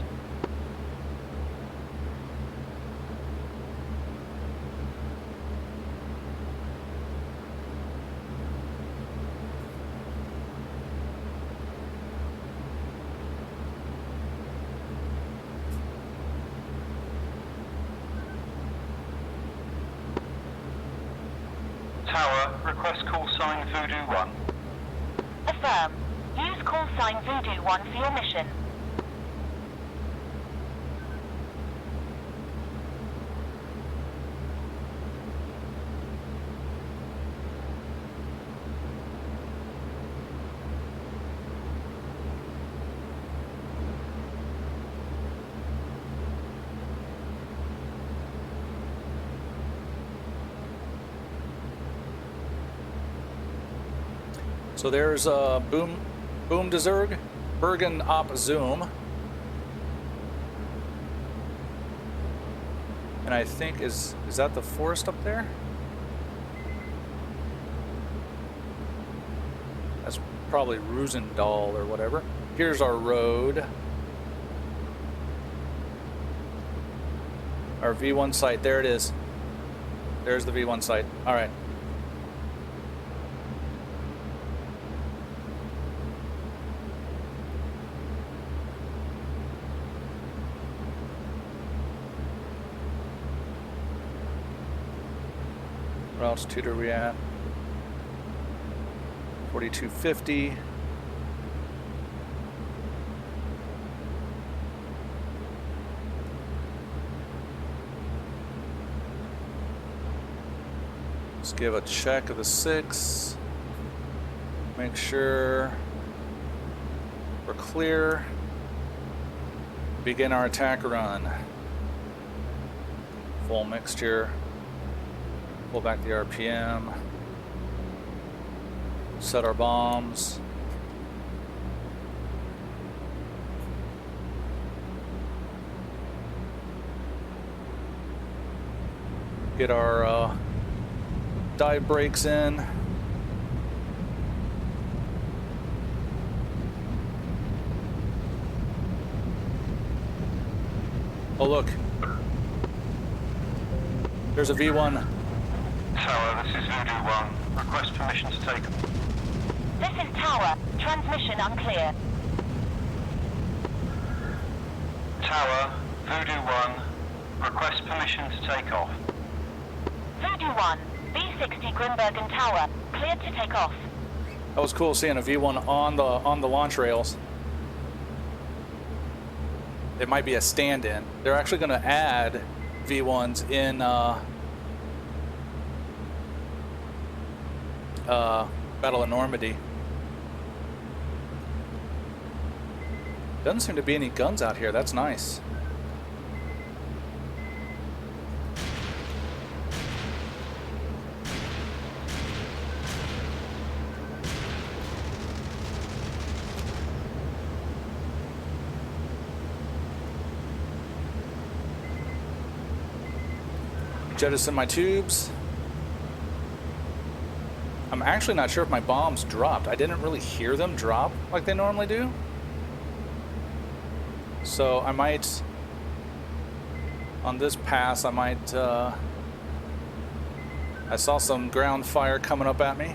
Tower, request call sign Voodoo 1. Affirm. Use call sign Voodoo 1 for your mission. So there's Boom de Zerg, Bergen op Zoom. And I think, is that the forest up there? That's probably Roosendahl or whatever. Here's our road. Our V1 site, there it is. There's the V1 site. All right. What altitude are we at? 4250. Let's give a check of the 6. Make sure we're clear. Begin our attack run. Full mixture. Pull back the RPM. Set our bombs. Get our dive brakes in. Oh look, there's a V1. Tower, this is Voodoo 1. Request permission to take. This is Tower. Transmission unclear. Tower, Voodoo 1. Request permission to take off. Voodoo 1, B60 Grimbergen Tower. Cleared to take off. That was cool seeing a V1 on the launch rails. It might be a stand-in. They're actually going to add V1s in Battle of Normandy. Doesn't seem to be any guns out here. That's nice. Jettison my tubes. I'm actually not sure if my bombs dropped. I didn't really hear them drop like they normally do. So I might, on this pass, I might, I saw some ground fire coming up at me.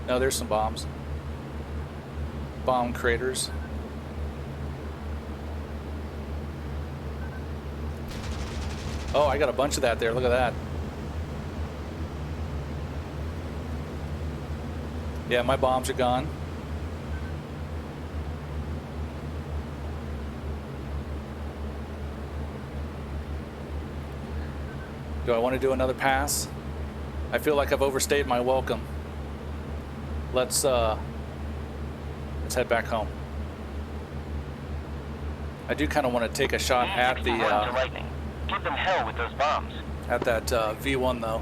No, there's some bombs. Bomb craters. Oh, I got a bunch of that there. Look at that. Yeah, my bombs are gone. Do I want to do another pass? I feel like I've overstayed my welcome. Let's head back home. I do kind of want to take a shot at the lightning. Give them hell with those bombs. at that V1 though.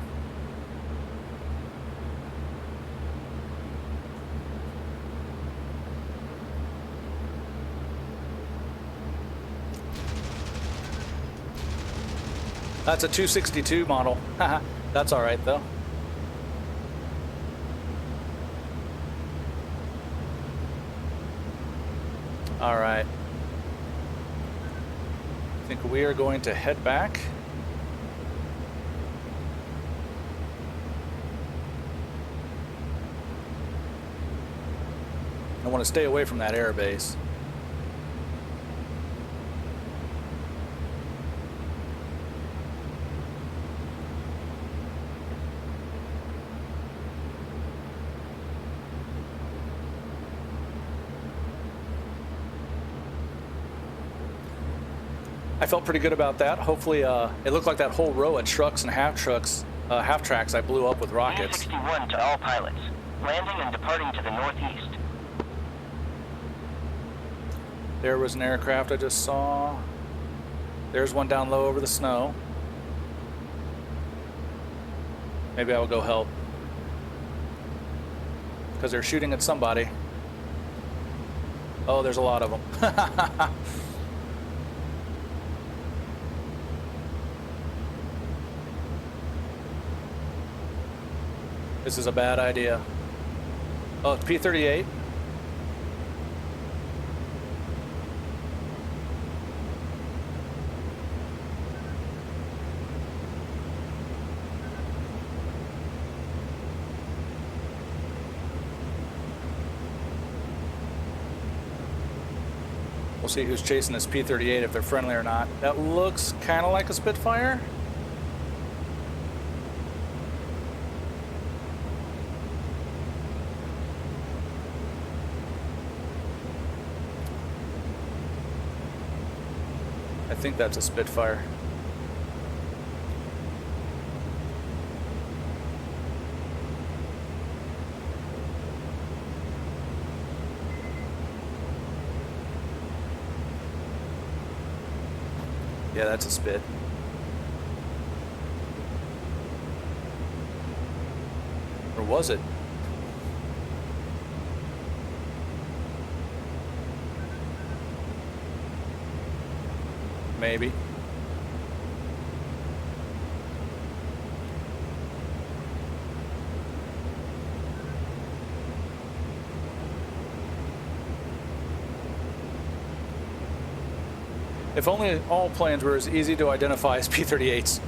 That's a 262 model. That's all right though. All right. I think we are going to head back. I want to stay away from that air base. I felt pretty good about that. Hopefully, it looked like that whole row of trucks and half tracks I blew up with rockets. 61 to all pilots. Landing and departing to the northeast. There was an aircraft I just saw. There's one down low over the snow. Maybe I'll go help. Because they're shooting at somebody. Oh, there's a lot of them. This is a bad idea. Oh, it's P-38. We'll see who's chasing this P-38, if they're friendly or not. That looks kind of like a Spitfire. I think that's a Spitfire. Yeah, that's a Spit. Or was it? Maybe. If only all planes were as easy to identify as P-38s.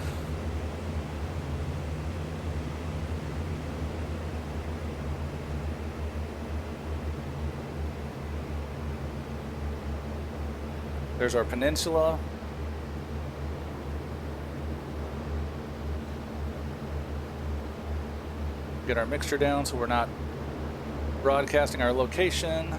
There's our peninsula. Get our mixture down so we're not broadcasting our location.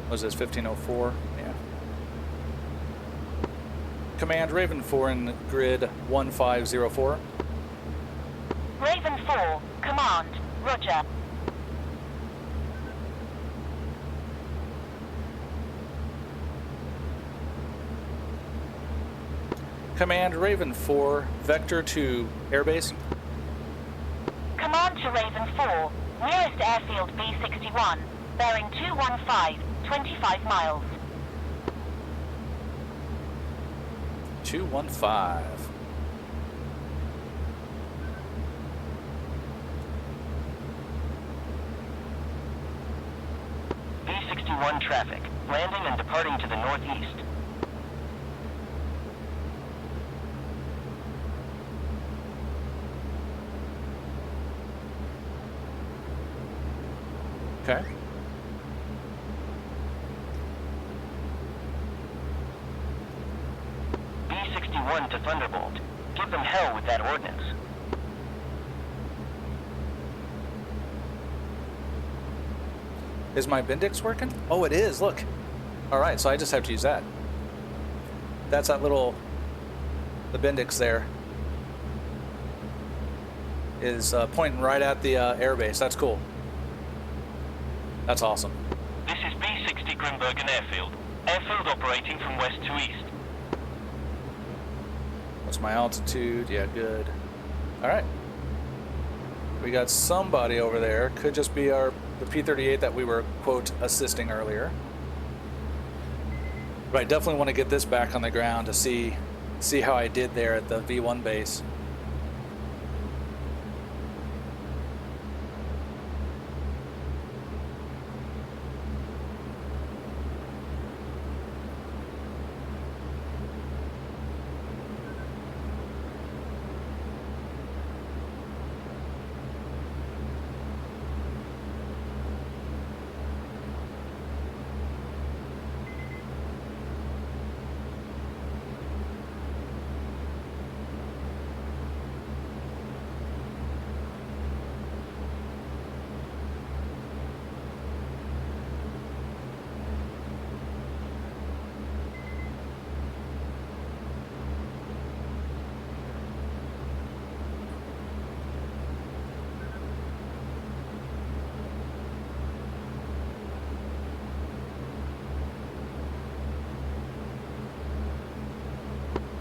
Was this 1504? Yeah. Command Raven 4 in grid 1504. Raven 4, command, roger. Command Raven 4, Vector 2, airbase. Command to Raven 4, nearest airfield B61, bearing 215, 25 miles. 215. B61 traffic, landing and departing to the northeast. Okay. B-61 to Thunderbolt. Give them hell with that ordnance. Is my Bendix working? Oh, it is. Look. All right, so I just have to use that. That's that little, the Bendix there is pointing right at the airbase. That's cool. That's awesome. This is B-60 Grimbergen Airfield. Airfield operating from west to east. What's my altitude? Yeah, good. All right. We got somebody over there. Could just be the P-38 that we were, quote, assisting earlier. But I definitely want to get this back on the ground to see how I did there at the V1 base.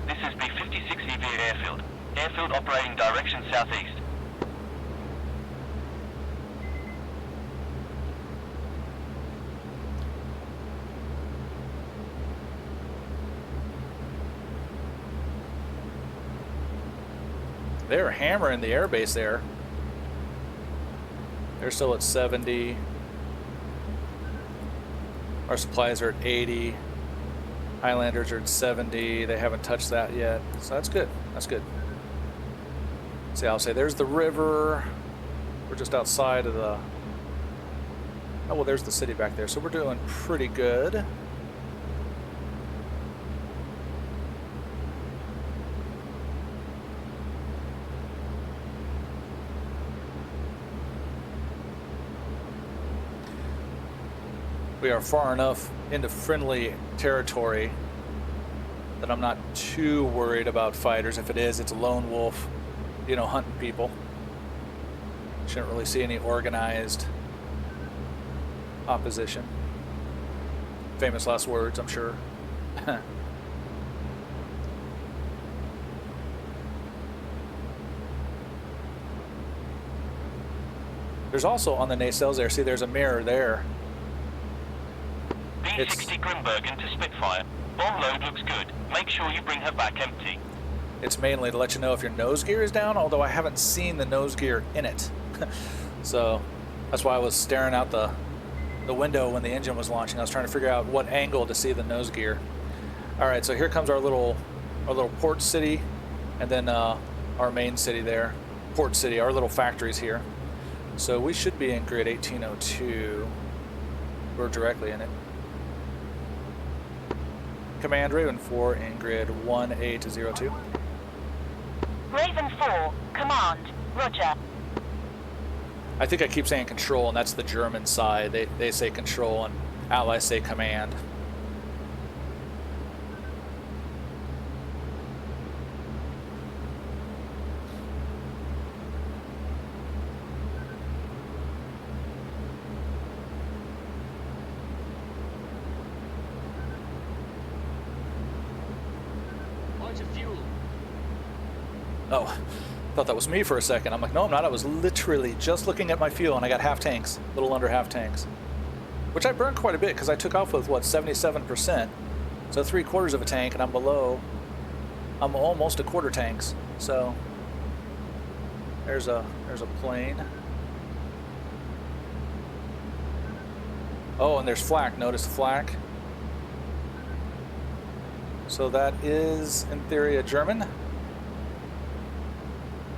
This is B-56 EV at Airfield. Airfield operating direction southeast. They're hammering the airbase there. They're still at 70. Our supplies are at 80. Highlanders are at 70. They haven't touched that yet. So that's good. That's good. See, I'll say there's the river. We're just outside of the... Oh, well, there's the city back there. So we're doing pretty good. We are far enough into friendly territory that I'm not too worried about fighters. If it is, it's a lone wolf, you know, hunting people. Shouldn't really see any organized opposition. Famous last words, I'm sure. There's also on the nacelles there, see there's a mirror there. B-60 Grimbergen to Spitfire. Bomb load looks good. Make sure you bring her back empty. It's mainly to let you know if your nose gear is down, although I haven't seen the nose gear in it. So that's why I was staring out the window when the engine was launching. I was trying to figure out what angle to see the nose gear. All right, so here comes our little port city, and then our main city there. Port city, our little factories here. So we should be in grid 1802. We're directly in it. Command Raven 4 in grid 1A to 02. Raven 4, command, roger. I think I keep saying control, and that's the German side. They say control, and allies say command. Oh, I thought that was me for a second. I'm like, no, I'm not. I was literally just looking at my fuel, and I got half tanks, a little under half tanks, which I burned quite a bit because I took off with, what, 77%. So 3/4 of a tank, and I'm almost a quarter tanks. So there's a plane. Oh, and there's flak. Notice the flak. So that is, in theory, a German.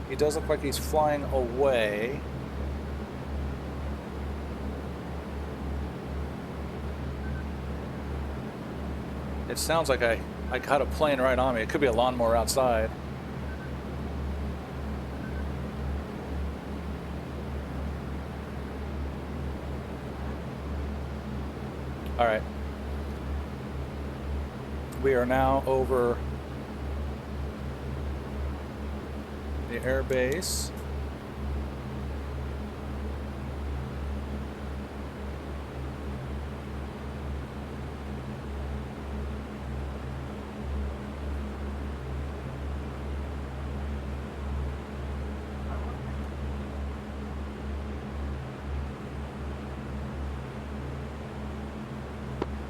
He does look like he's flying away. It sounds like I got a plane right on me. It could be a lawnmower outside. All right. We are now over the air base.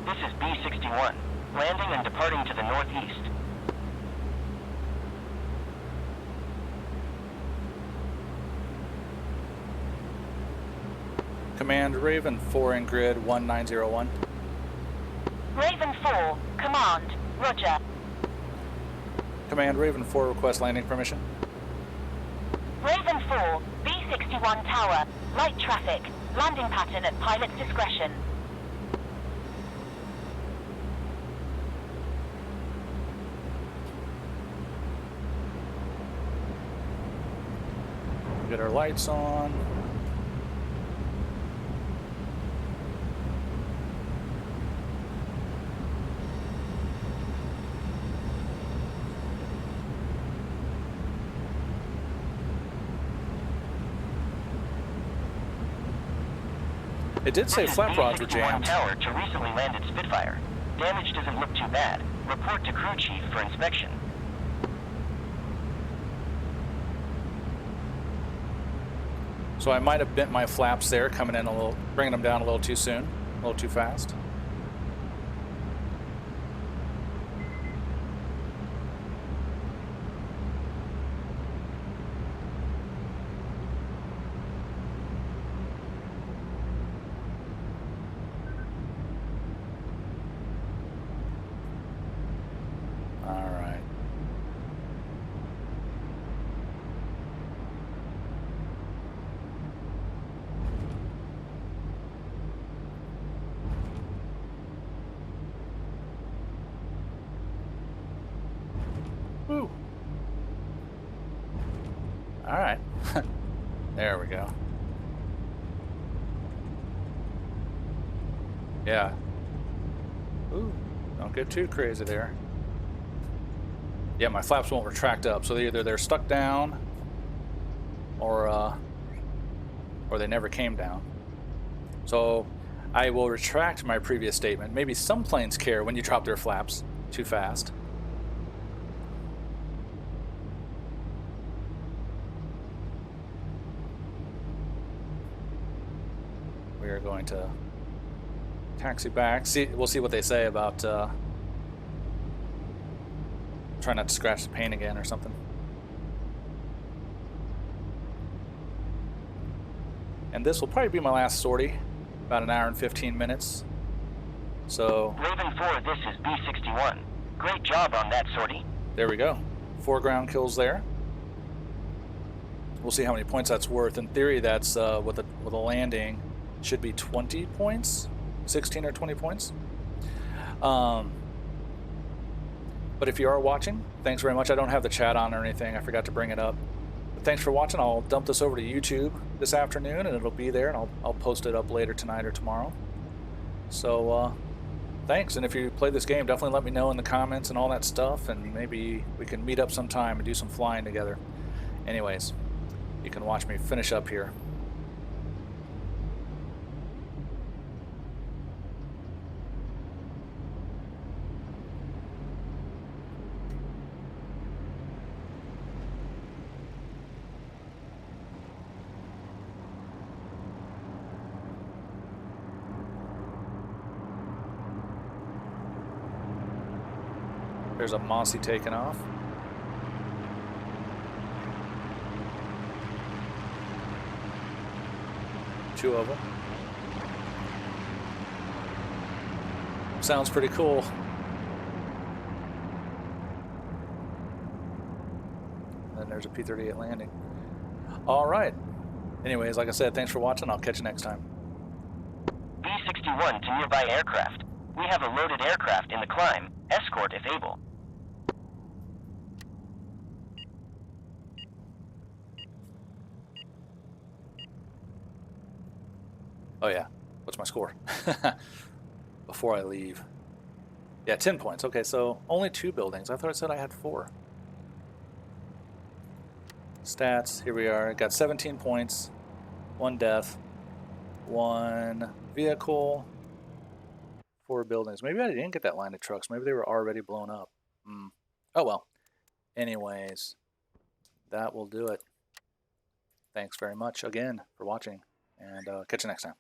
This is B-61, landing and departing to the northeast. Command Raven 4 in grid 1901. Raven 4, command, roger. Command Raven 4 request landing permission. Raven 4, B-61 tower, light traffic, landing pattern at pilot's discretion. Get our lights on. It did say flap rods were jammed. Tower to recently landed Spitfire. Damage doesn't look too bad. Report to crew chief for inspection. So I might have bent my flaps there, coming in a little, bringing them down a little too soon, a little too fast. Woo. All right. There we go. Yeah. Ooh, don't get too crazy there. Yeah, my flaps won't retract up, so either they're stuck down or they never came down. So I will retract my previous statement. Maybe some planes care when you drop their flaps too fast. We are going to taxi back. We'll see what they say about try not to scratch the paint again or something. And this will probably be my last sortie, about an hour and 15 minutes. So Raven 4, this is B-61. Great job on that sortie. there we go. 4 ground kills there. We'll see how many points that's worth. In theory, that's with a landing should be 20 points, 16 or 20 points. But if you are watching, thanks very much. I don't have the chat on or anything. I forgot to bring it up. But thanks for watching. I'll dump this over to YouTube this afternoon, and it'll be there, and I'll post it up later tonight or tomorrow. So thanks. And if you play this game, definitely let me know in the comments and all that stuff, and maybe we can meet up sometime and do some flying together. Anyways, you can watch me finish up here. There's a Mossy taking off. Two of them. Sounds pretty cool. And there's a P-38 landing. All right. Anyways, like I said, thanks for watching. I'll catch you next time. B-61 to nearby aircraft. We have a loaded aircraft in the climb. Escort if able. Oh yeah, what's my score? Before I leave. Yeah, 10 points. Okay, so only 2 buildings. I thought it said I had 4. Stats, here we are. Got 17 points, 1 death, 1 vehicle, 4 buildings. Maybe I didn't get that line of trucks. Maybe they were already blown up. Oh well. Anyways, that will do it. Thanks very much again for watching, and catch you next time.